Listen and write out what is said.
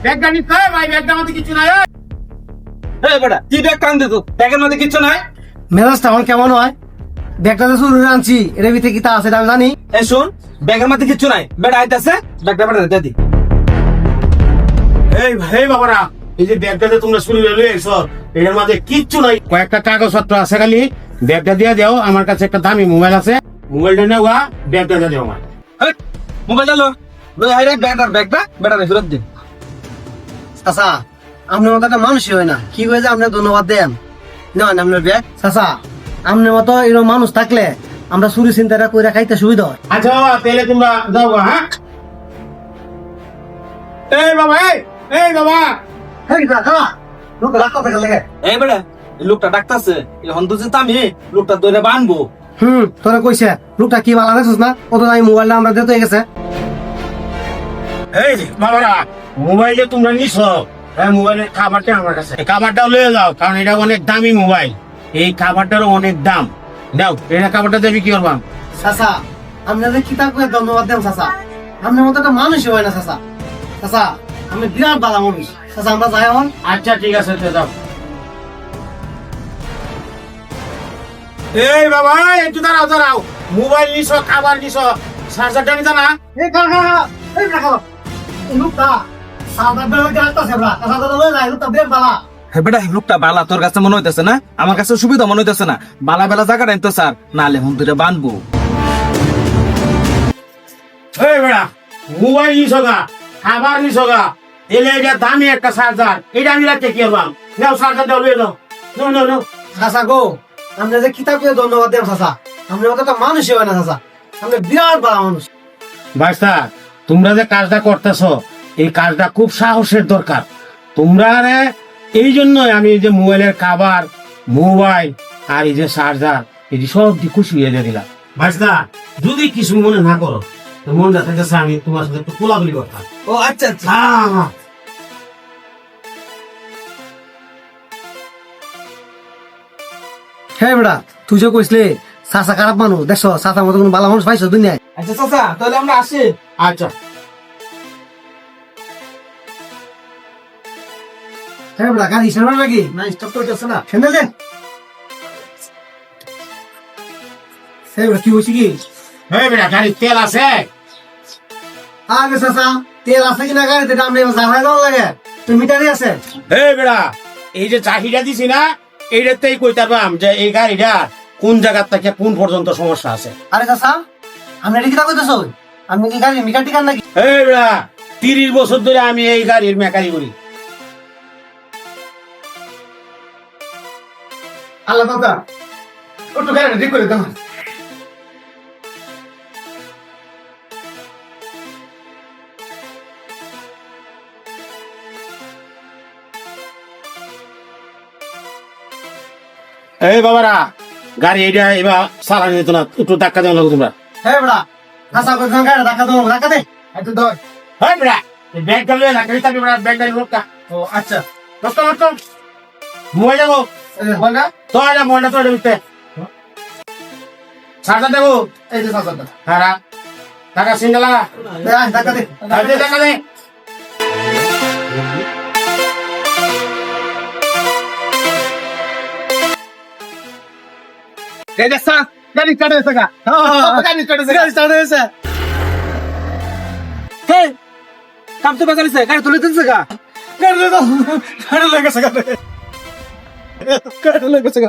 ব্যাগটা নিতে ভাই, ব্যাগটার মধ্যে কিছু নাই। এই বেটা কি ব্যাগ টান দে তো, ব্যাগের মধ্যে কিছু নাই। মেজাজটা আমার কেমন হয়? ব্যাগটা যে চুরি করে আনছি এর ভিতরে কি তা আছে এটা আমি জানি। এই শুন, ব্যাগের মধ্যে কিছু নাই, বেটা আইতাছে, ব্যাগটা বেটা দে দি। এই ভাই বাবারা, এই যে ব্যাগটাতে তোমরা চুরি করে লয়ে এসো, এর মধ্যে কিচ্ছু নাই, কয়েকটা কাগজপত্র আছে খালি। ব্যাগটা দিয়ে দাও, আমার কাছে একটা দামি মোবাইল আছে, মোবাইলটা নেওয়া, ব্যাগটা দিয়ে দাও আমার। এই মোবাইলটা লো, লই আইরা ব্যাগটার ব্যাগটা বেটা রে ফেরত দে। চাচা আপনার মতো একটা মানুষই হয় না, কি হয়েছে আপনি ধন্যবাদ দেন। নেন আপনার ব্যাগ। চাচা আপনার মতো এরকম মানুষ থাকলে আমরা চুরি চিন্তাটা করে খাইতে সুবিধা হয়। আচ্ছা বাবা, তাহলে তোমরা যাও গা, হ্যাঁ? এই বাবা, এই বাবা, এই বেটা এই লোকটা ডাকতাছে, এখন তো যে আমি লোকটা ধরে বানবো। তোরা কইছে লোকটা কি ভালো দেখছিস না, কত দামি মোবাইলটা আমরা দিতে গেছে। এই বাবারা, মোবাইলে তোমরা নিছো, মোবাইলের খাবারটা আমার কাছে, এই খাবারটাও লয়ে যাও, কারণ এটা অনেক দামি মোবাইল, এই খাবারটারও অনেক দাম। দাও, এটা খাবারটা দেবে কি করবাম? চাচা আপনাদের কিতাব করে ধন্যবাদ দেন চাচা, আপনার মতো একটা মানুষই হয় না চাচা। চাচা আমি বিরাট ভালো মানুষ চাচা, আমরা যাই এখন। আচ্ছা ঠিক আছে, তো যাও। এই বাবা, একটু দাঁড়াও দাঁড়াও, মোবাইল নিছো, খাবার নিছো, চার্জারটা নিতা না? এই কাকা, এই কাকা, এই লোকটা সাদা বেলা যাইতাছে ব্রা, চাচা তো লয়ে যায়, লোকটা বিরাট ভালো। হ্যাঁ বেটা লোকটা বালা তোর কাছে মনে হইতেছে না, আমার কাছে সুবিধা মনে হইতেছে না। বালা বেলা জায়গাটা তো স্যার, নালে এখন তুই বানবো। এই বেড়া, মোবাইল নিছো গা, খাবার নিছো গা, এলে এটা দামি একটা চার্জার, এটা আমি রাখতে কি করবাম? নাও চার্জারটা লয়ে যাও, নাও নাও নাও। চাচা গো, আমরা যে কিতাব করে ধন্যবাদ দেন চাচা, আপনার মতো একটা মানুষই হয় না চাচা, আপনি বিরাট ভালো মানুষ। ভাইস্তা, তোমরা যে কাজটা করতেছো, এই কাজটা খুব সাহসের দরকার। তোমরা এই জন্যই আমি এই যে মোবাইলের খাবার, মোবাইল আর এই যে চার্জার, এই যে সব দিয়ে খুশি হয়ে দিয়ে দিলাম। ভাইস্তা, যদি কিছু মনে না করো, তো মনটা থাকতেছে আমি তোমার সাথে একটু কোলাকুলি করতাম। ও আচ্ছা আচ্ছা। হ্যাঁ, হ্যাঁ বেটা, তুই যে কইসলে চাচা খারাপ মানুষ, দেখছো চাচার মতো কোনো ভালো মানুষ পাইছো দুনিয়ায়? আচ্ছা চাচা তাহলে আমরা আসি। আচ্ছা। হ্যাঁ বেটা, গাড়ি সামনে নাকি না স্টপ করতেছে না, সেন্দে দে। হ্যাঁ বেটা, কি হয়েছে কি? এই বেটা, গাড়ির তেল আছে? আগে চাচা তেল আছে কিনা গাড়িতে দাম নেই, জাহাজ দেওয়া লাগে, তুই মিটারই আছে। এই বেটা, এই যে চাহিদা দিছি না, এইটাতেই কইতে পারবাম যে এই গাড়িটা কোন জায়গা থেকে কোন পর্যন্ত সমস্যা আছে। আরে চাচা আপনি এটা কিতা কইতেছো? আপনি কি গাড়ি মিটার টিকার নাকি? এই বেটা, 30 বছর ধরে আমি এই গাড়ির মেকানিক করি। আল্লাহ দাদা একটু গাড়িটা ঠিক করে দাও। এই বাবারা, গাড়ি এইটা এবার চালানি যেত না, একটু ধাক্কা দেওয়া লাগবে তোমরা। হ্যাঁ বেটা, চাচা কইছেন গাড়ি ধাক্কা দাও, ধাক্কা দে একটু ধর। এই বেটা, এই ব্যাগটা লয়ে ধাক্কা দিতে হবে, ব্যাগটা লোকটা। ও আচ্ছা, নষ্ট নষ্ট মোবাইল দেবো, বলনা তো এটা মোবাইলটা তো এটা দিতে চার্জার দেবো। এই যে চাচাটা হ্যাঁ, টাকা সিঙ্গেল লাগা, দে ধাক্কা দে। টাকা দে। এই যে স্যার গাড়ি স্টার্ট হয়েছে গা। গাড়ি স্টার্ট হয়েছে, গাড়ি স্টার্ট হয়েছে। হেই কাম তো বাজালিছে, গাড়ি তুলে দিতেছে গা। গাড়ি লেগেছে, গাড়ি লেগেছে, গাড়ি লেগেছে।